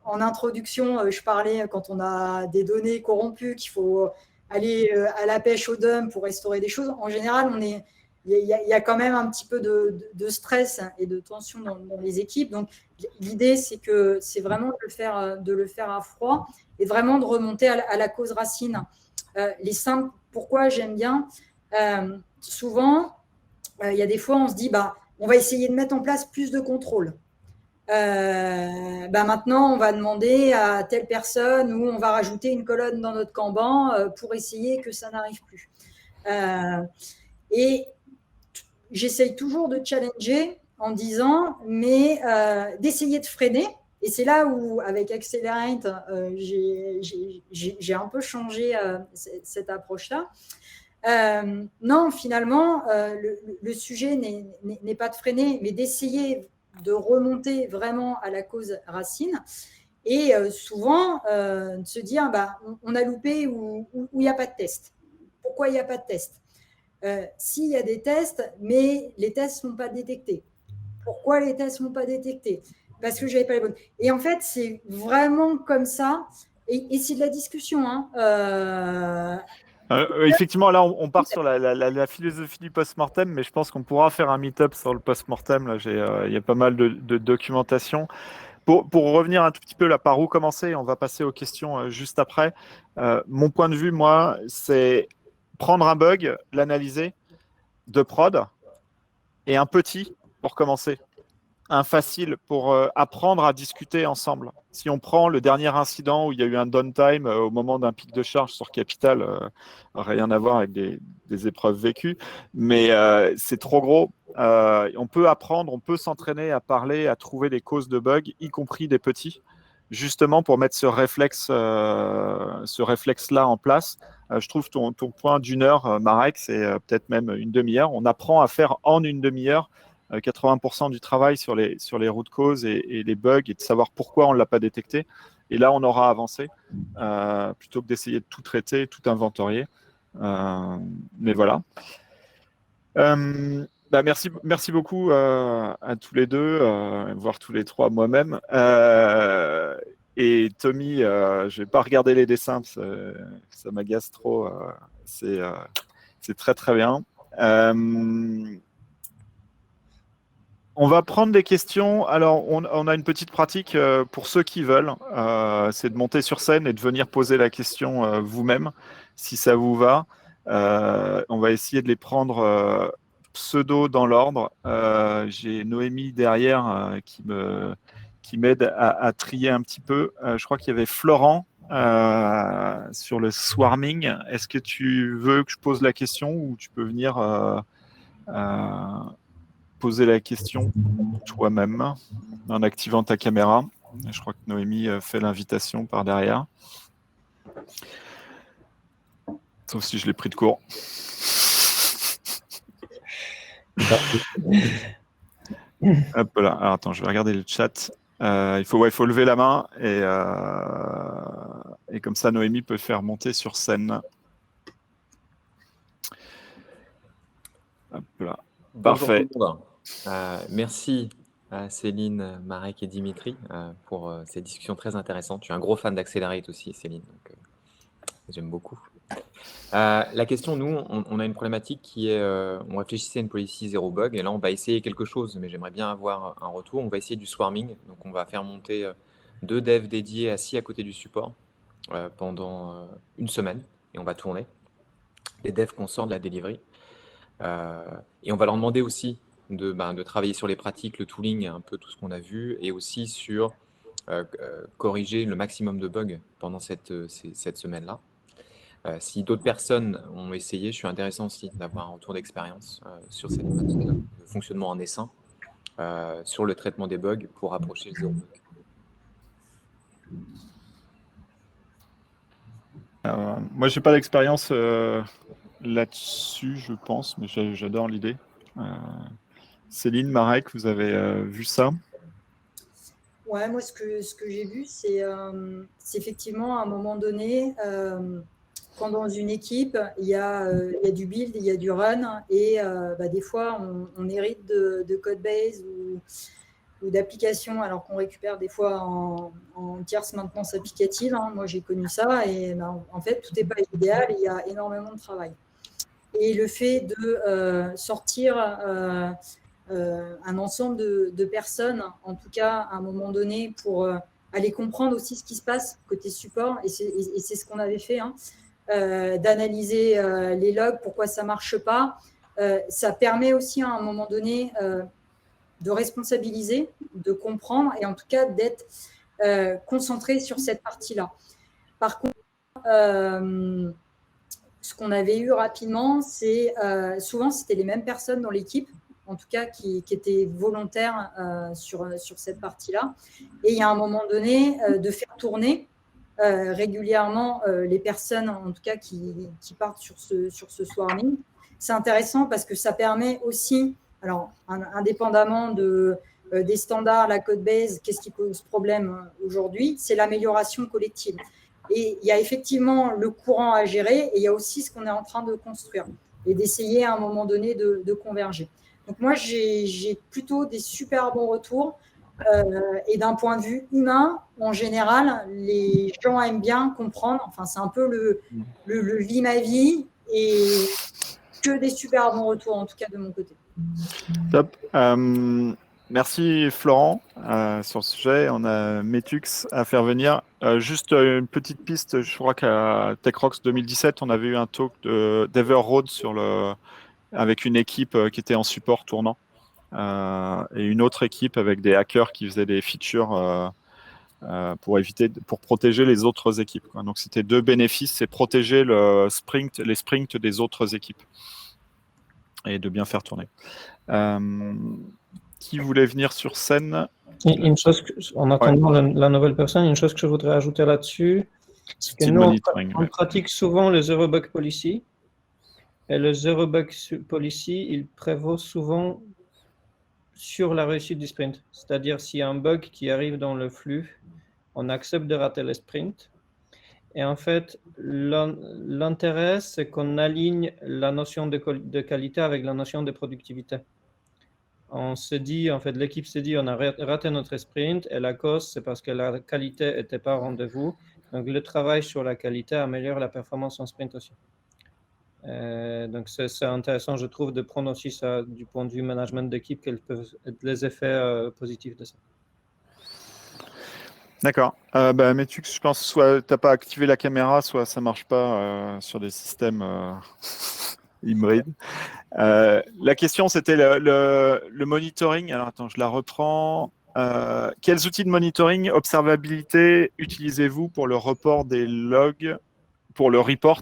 en introduction, je parlais quand on a des données corrompues, qu'il faut aller à la pêche au dump pour restaurer des choses. En général, il y a quand même un petit peu de stress et de tension dans les équipes. Donc, l'idée, c'est vraiment de le faire à froid et vraiment de remonter à la cause racine. Les simples, pourquoi j'aime bien, souvent, il y a des fois, on se dit, on va essayer de mettre en place plus de contrôle. Maintenant, on va demander à telle personne ou on va rajouter une colonne dans notre Kanban pour essayer que ça n'arrive plus. Et j'essaye toujours de challenger en disant, mais d'essayer de freiner. Et c'est là où, avec Accelerate, j'ai un peu changé cette approche-là. Non, finalement, le sujet n'est pas de freiner, mais d'essayer de remonter vraiment à la cause racine et souvent de se dire on a loupé ou il n'y a pas de test. Pourquoi il n'y a pas de test? S'il y a des tests, mais les tests ne sont pas détectés. Pourquoi les tests ne sont pas détectés? Parce que je n'avais pas les bonnes. Et en fait, c'est vraiment comme ça. Et c'est de la discussion. Effectivement, là, on part sur la philosophie du post-mortem, mais je pense qu'on pourra faire un meet-up sur le post-mortem. Là, il y a pas mal de documentation. Pour revenir un tout petit peu là, par où commencer, on va passer aux questions juste après. Mon point de vue, moi, c'est prendre un bug, l'analyser de prod, et un petit pour commencer. Un facile pour apprendre à discuter ensemble. Si on prend le dernier incident où il y a eu un downtime au moment d'un pic de charge sur Capital, rien à voir avec des épreuves vécues, mais c'est trop gros. On peut apprendre, on peut s'entraîner à parler, à trouver des causes de bugs, y compris des petits, justement pour mettre ce réflexe-là en place. Je trouve ton point d'une heure, Marek, c'est peut-être même une demi-heure. On apprend à faire en une demi-heure 80% du travail sur les root causes et les bugs et de savoir pourquoi on ne l'a pas détecté. Et là, on aura avancé plutôt que d'essayer de tout traiter, tout inventorier. Mais voilà. Merci beaucoup à tous les deux, voire tous les trois moi-même. Et Tommy, je ne vais pas regarder les dessins, ça m'agace trop. C'est très très bien. On va prendre des questions. Alors, on a une petite pratique pour ceux qui veulent. C'est de monter sur scène et de venir poser la question vous-même, si ça vous va. On va essayer de les prendre pseudo dans l'ordre. J'ai Noémie derrière qui m'aide à trier un petit peu. Je crois qu'il y avait Florent sur le swarming. Est-ce que tu veux que je pose la question ou tu peux venir poser la question toi-même en activant ta caméra? Je crois que Noémie fait l'invitation par derrière. Sauf si je l'ai pris de court. Hop là. Alors, attends, je vais regarder le chat. Il faut lever la main et comme ça, Noémie peut faire monter sur scène. Hop là. Parfait. Merci à Céline, Marek et Dimitri pour ces discussions très intéressantes. Je suis un gros fan d'Accelerate aussi, Céline, donc j'aime beaucoup. La question, nous, on a une problématique qui est, on réfléchissait à une policy zéro bug, et là, on va essayer quelque chose, mais j'aimerais bien avoir un retour. On va essayer du swarming, donc on va faire monter 2 devs dédiés assis à côté du support pendant une semaine, et on va tourner les devs qu'on sort de la delivery. Et on va leur demander aussi de travailler sur les pratiques, le tooling, un peu tout ce qu'on a vu, et aussi sur corriger le maximum de bugs pendant cette semaine-là. Si d'autres personnes ont essayé, je suis intéressant aussi d'avoir un retour d'expérience sur cette pratique de fonctionnement en essaim, sur le traitement des bugs pour approcher le zéro bug. Moi, je n'ai pas d'expérience là-dessus, je pense, mais j'adore l'idée. Céline, Marek, vous avez vu ça? Ouais, moi, ce que j'ai vu, c'est effectivement à un moment donné, quand dans une équipe, il y a du build, il y a du run, et des fois, on hérite de code base ou d'applications, alors qu'on récupère des fois en tierce maintenance applicative. Hein. Moi, j'ai connu ça, et en fait, tout n'est pas idéal, il y a énormément de travail. Et le fait de sortir un ensemble de personnes, en tout cas à un moment donné, pour aller comprendre aussi ce qui se passe côté support, et c'est ce qu'on avait fait, hein, d'analyser les logs, pourquoi ça ne marche pas. Ça permet aussi à un moment donné de responsabiliser, de comprendre, et en tout cas d'être concentré sur cette partie-là. Par contre, ce qu'on avait eu rapidement, c'est souvent c'était les mêmes personnes dans l'équipe, en tout cas qui étaient volontaires sur cette partie-là. Et il y a un moment donné de faire tourner régulièrement les personnes, en tout cas qui partent sur ce swarming. C'est intéressant parce que ça permet aussi, alors indépendamment des standards, la code base, qu'est-ce qui pose problème aujourd'hui, c'est l'amélioration collective. Et il y a effectivement le courant à gérer, et il y a aussi ce qu'on est en train de construire et d'essayer à un moment donné de converger. Donc moi, j'ai plutôt des super bons retours. Et d'un point de vue humain, en général, les gens aiment bien comprendre. Enfin, c'est un peu le vie ma vie et que des super bons retours, en tout cas de mon côté. Top. Merci Florent sur le sujet. On a Metux à faire venir. Juste une petite piste, je crois qu'à TechRox 2017, on avait eu un talk d'Everroad avec une équipe qui était en support tournant et une autre équipe avec des hackers qui faisaient des features pour protéger les autres équipes, quoi. Donc c'était 2 bénéfices, c'est protéger les sprints des autres équipes et de bien faire tourner. Qui voulait venir sur scène? Une chose en attendant la nouvelle personne, une chose que je voudrais ajouter là-dessus, c'est que nous, on pratique souvent le Zero Bug Policy. Et le Zero Bug Policy, il prévaut souvent sur la réussite du sprint. C'est-à-dire, s'il y a un bug qui arrive dans le flux, on accepte de rater le sprint. Et en fait, l'intérêt, c'est qu'on aligne la notion de qualité avec la notion de productivité. On se dit, en fait, l'équipe se dit, on a raté notre sprint et la cause, c'est parce que la qualité n'était pas au rendez-vous. Donc, le travail sur la qualité améliore la performance en sprint aussi. Donc, c'est intéressant, je trouve, de prendre aussi ça du point de vue management d'équipe, quels peuvent être les effets positifs de ça. D'accord. Metux, je pense, soit tu n'as pas activé la caméra, soit ça ne marche pas sur des systèmes hybrides. La question, c'était le monitoring. Alors, attends, je la reprends. Quels outils de monitoring, observabilité utilisez-vous pour le report des logs, pour le report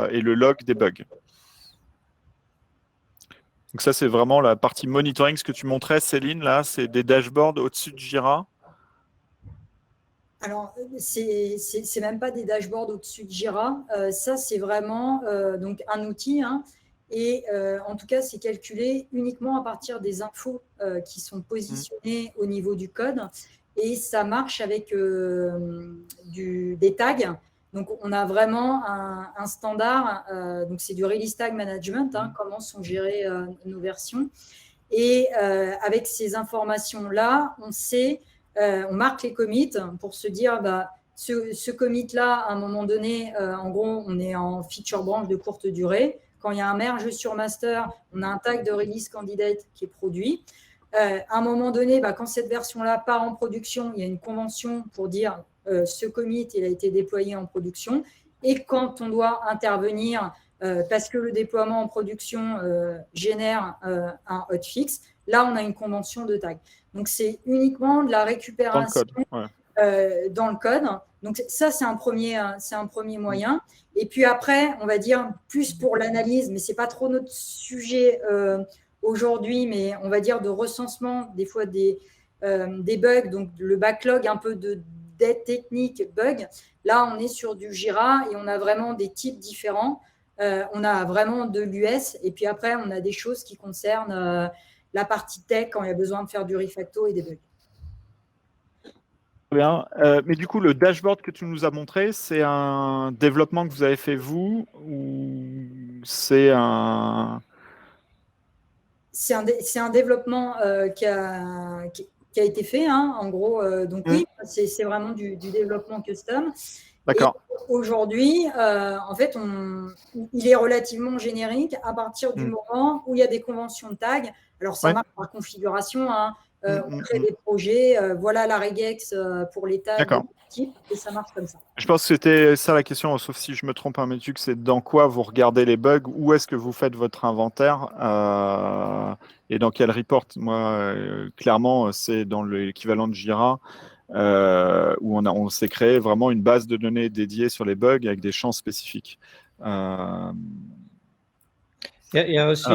et le log des bugs? Donc ça, c'est vraiment la partie monitoring. Ce que tu montrais, Céline, là, c'est des dashboards au-dessus de Jira. Alors, c'est même pas des dashboards au-dessus de Jira. Ça, c'est vraiment donc un outil. Et en tout cas, c'est calculé uniquement à partir des infos qui sont positionnées au niveau du code. Et ça marche avec des tags. Donc, on a vraiment un standard. Donc, c'est du release tag management, comment sont gérées nos versions. Et avec ces informations-là, on sait, on marque les commits pour se dire, ce commit-là, à un moment donné, en gros, on est en feature branch de courte durée. Quand il y a un merge sur master, on a un tag de release candidate qui est produit. À un moment donné, quand cette version-là part en production, il y a une convention pour dire ce commit, il a été déployé en production. Et quand on doit intervenir parce que le déploiement en production génère un hotfix, là, on a une convention de tag. Donc, c'est uniquement de la récupération dans le code. Donc, ça, c'est un premier moyen. Et puis après, on va dire plus pour l'analyse, mais ce n'est pas trop notre sujet aujourd'hui, mais on va dire de recensement des fois des bugs, donc le backlog un peu d'aide technique bug. Là, on est sur du Jira et on a vraiment des types différents. On a vraiment de l'US et puis après, on a des choses qui concernent la partie tech quand il y a besoin de faire du refacto et des bugs. Bien. Mais du coup, le dashboard que tu nous as montré, c'est un développement que vous avez fait vous ou c'est un… C'est un développement qui a été fait, en gros. Donc oui, c'est vraiment du développement custom. D'accord. Aujourd'hui, en fait, il est relativement générique à partir du moment où il y a des conventions de tag. Alors, ça marche par configuration. On crée des projets. Voilà la regex pour les tags de type et ça marche comme ça. Je pense que c'était ça la question, sauf si je me trompe un Metux, c'est dans quoi vous regardez les bugs, où est-ce que vous faites votre inventaire et dans quel report. Moi, clairement, c'est dans l'équivalent de Jira. Où on s'est créé vraiment une base de données dédiée sur les bugs avec des champs spécifiques. Il y a aussi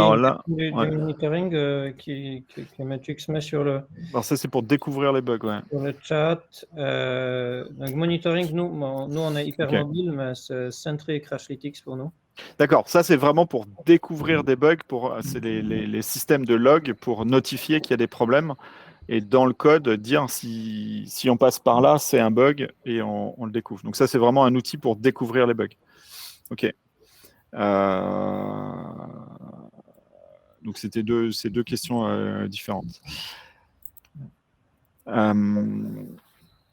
du monitoring que Metux met sur le… Alors ça, c'est pour découvrir les bugs, sur le chat. Donc, monitoring, nous, on est hyper mobile, mais c'est Sentry Crashlytics pour nous. D'accord, ça, c'est vraiment pour découvrir des bugs. C'est les systèmes de log pour notifier qu'il y a des problèmes. Et dans le code, dire si on passe par là, c'est un bug et on le découvre. Donc ça, c'est vraiment un outil pour découvrir les bugs. OK. Donc c'était ces deux questions différentes.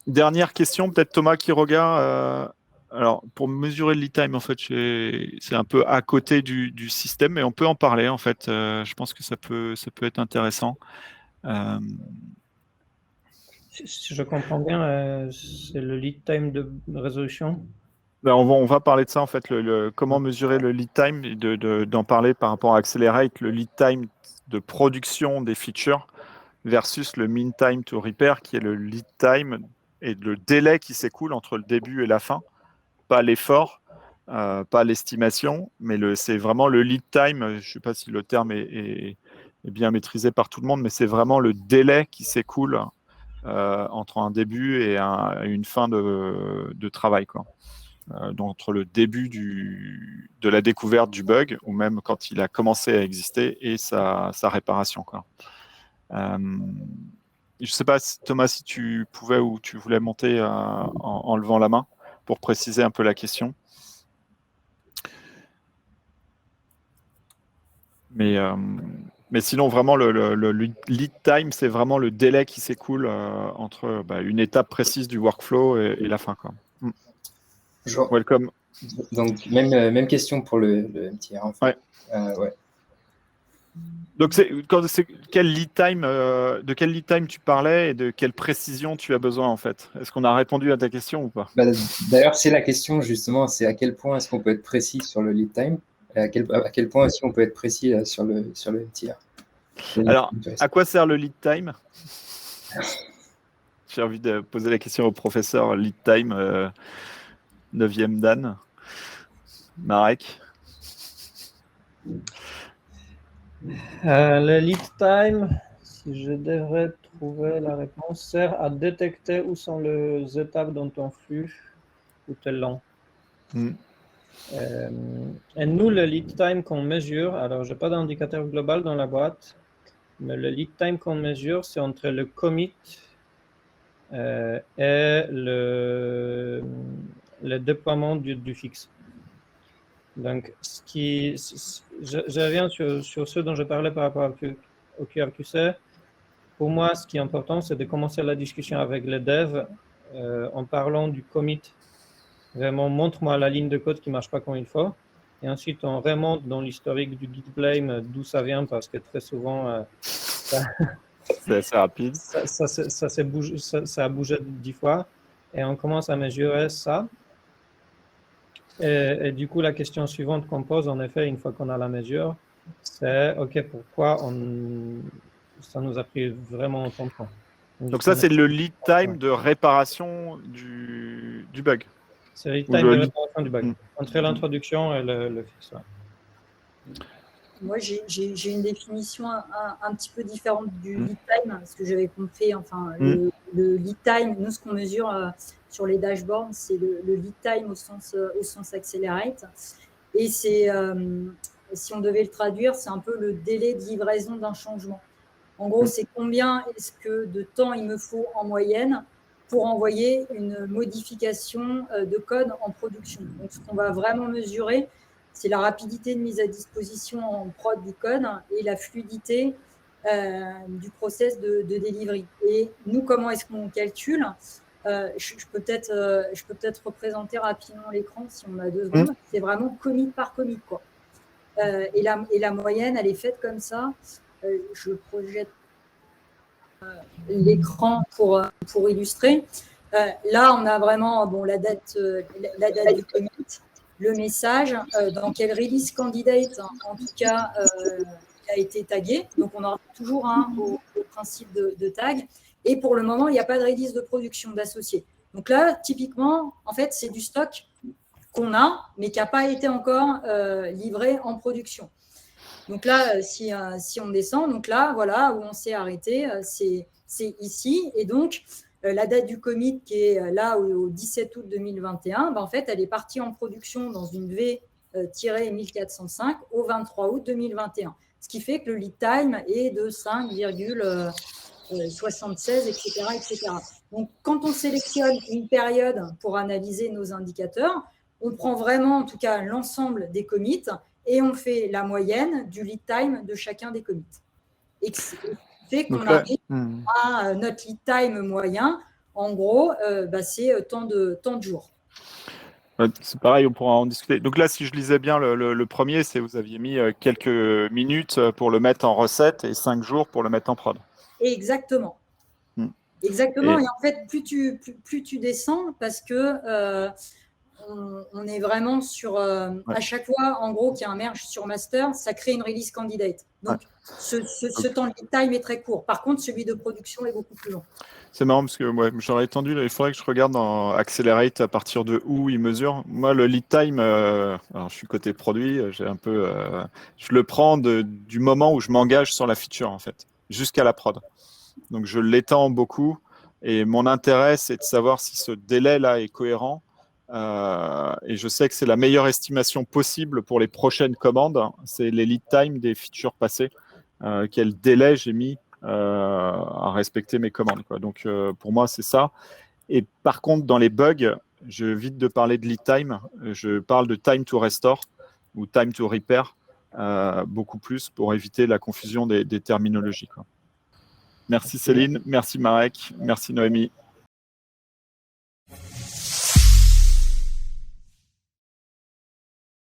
Dernière question, peut-être Thomas Quiroga. Alors, pour mesurer le lead time, en fait, c'est un peu à côté du système, mais on peut en parler, en fait. Je pense que ça peut être intéressant. Si je comprends bien, c'est le lead time de résolution. Ben, on va parler de ça, en fait, comment mesurer le lead time, et d'en parler par rapport à Accelerate, le lead time de production des features versus le mean time to repair, qui est le lead time et le délai qui s'écoule entre le début et la fin. Pas l'effort, pas l'estimation, mais c'est vraiment le lead time. Je ne sais pas si le terme est bien maîtrisé par tout le monde, mais c'est vraiment le délai qui s'écoule entre un début et une fin de travail, quoi. Donc, entre le début de la découverte du bug, ou même quand il a commencé à exister, et sa réparation, quoi. Je ne sais pas, Thomas, si tu pouvais ou tu voulais monter en levant la main pour préciser un peu la question. Mais sinon, vraiment, le lead time, c'est vraiment le délai qui s'écoule entre une étape précise du workflow et la fin, quoi. Welcome. Donc, même question pour le MTR, en fait. Ouais. Donc, quel lead time, de quel lead time tu parlais et de quelle précision tu as besoin, en fait? Est-ce qu'on a répondu à ta question ou pas? D'ailleurs, c'est la question, justement, c'est à quel point est-ce qu'on peut être précis sur le lead time et à quel point est-ce qu'on peut être précis sur le MTR. Alors, à quoi sert le lead time? J'ai envie de poser la question au professeur lead time, 9e Dan. Marek? Le lead time, si je devrais trouver la réponse, sert à détecter où sont les étapes dans ton flux où tu es lent. Et nous, le lead time qu'on mesure, alors je n'ai pas d'indicateur global dans la boîte, mais le lead time qu'on mesure, c'est entre le commit et le déploiement du fixe. Donc, je reviens sur ce dont je parlais par rapport au QRQC. Pour moi, ce qui est important, c'est de commencer la discussion avec les devs en parlant du commit. Vraiment, montre-moi la ligne de code qui ne marche pas comme il faut. Et ensuite, on remonte dans l'historique du git blame d'où ça vient, parce que très souvent, c'est assez rapide. Ça a bougé 10 fois. Et on commence à mesurer ça. Et du coup, la question suivante qu'on pose, en effet, une fois qu'on a la mesure, c'est OK, pourquoi ça nous a pris vraiment autant de temps? Donc ça, c'est le lead time de réparation du bug. C'est le lead time de réparation du bug, entre l'introduction et le fixe. Moi, j'ai une définition un petit peu différente du lead time, parce que j'avais compris, enfin, le lead time, nous, ce qu'on mesure sur les dashboards, c'est le lead time au sens Accelerate. Et c'est, si on devait le traduire, c'est un peu le délai de livraison d'un changement. En gros, c'est combien est-ce que de temps il me faut en moyenne pour envoyer une modification de code en production. Donc, ce qu'on va vraiment mesurer, c'est la rapidité de mise à disposition en prod du code et la fluidité du process de delivery. Et nous, comment est-ce qu'on calcule? Je peux peut-être représenter rapidement l'écran si on a 2 secondes. C'est vraiment commit par commit, quoi. Et la moyenne, elle est faite comme ça. Je projette l'écran pour illustrer. Là, on a vraiment la date du commit, le message, dans quel release candidate, en tout cas, il a été tagué. Donc, on aura toujours au principe de tag. Et pour le moment, il n'y a pas de release de production d'associé. Donc là, typiquement, en fait, c'est du stock qu'on a, mais qui n'a pas été encore livré en production. Donc là, si on descend, donc là, voilà, où on s'est arrêté, c'est ici. Et donc, la date du commit qui est là au 17 août 2021, en fait, elle est partie en production dans une V-1405 au 23 août 2021. Ce qui fait que le lead time est de 5,76, etc., etc. Donc, quand on sélectionne une période pour analyser nos indicateurs, on prend vraiment, en tout cas, l'ensemble des commits et on fait la moyenne du lead time de chacun des commits. Et fait qu'on Donc là, arrive à notre lead time moyen. En gros, c'est tant de jours. c'est pareil, on pourra en discuter. Donc là, si je lisais bien le premier, c'est vous aviez mis quelques minutes pour le mettre en recette et 5 jours pour le mettre en prod. Exactement. Exactement. Et en fait, plus tu descends, parce que on est vraiment sur à chaque fois, en gros, qu'il y a un merge sur master, ça crée une release candidate. Donc, ce temps de lead time est très court. Par contre, celui de production est beaucoup plus long. C'est marrant parce que j'aurais entendu, il faudrait que je regarde dans Accelerate à partir de où il mesure. Moi, le lead time, alors je suis côté produit, je le prends du moment où je m'engage sur la feature, en fait, jusqu'à la prod. Donc, je l'étends beaucoup. Et mon intérêt, c'est de savoir si ce délai-là est cohérent. Et je sais que c'est la meilleure estimation possible pour les prochaines commandes. C'est les lead time des features passées. Quel délai j'ai mis à respecter mes commandes, quoi. Donc, pour moi, c'est ça. Et par contre, dans les bugs, j'évite de parler de lead time. Je parle de time to restore ou time to repair beaucoup plus pour éviter la confusion des terminologies, quoi. Merci Céline, merci Marek, merci Noémie.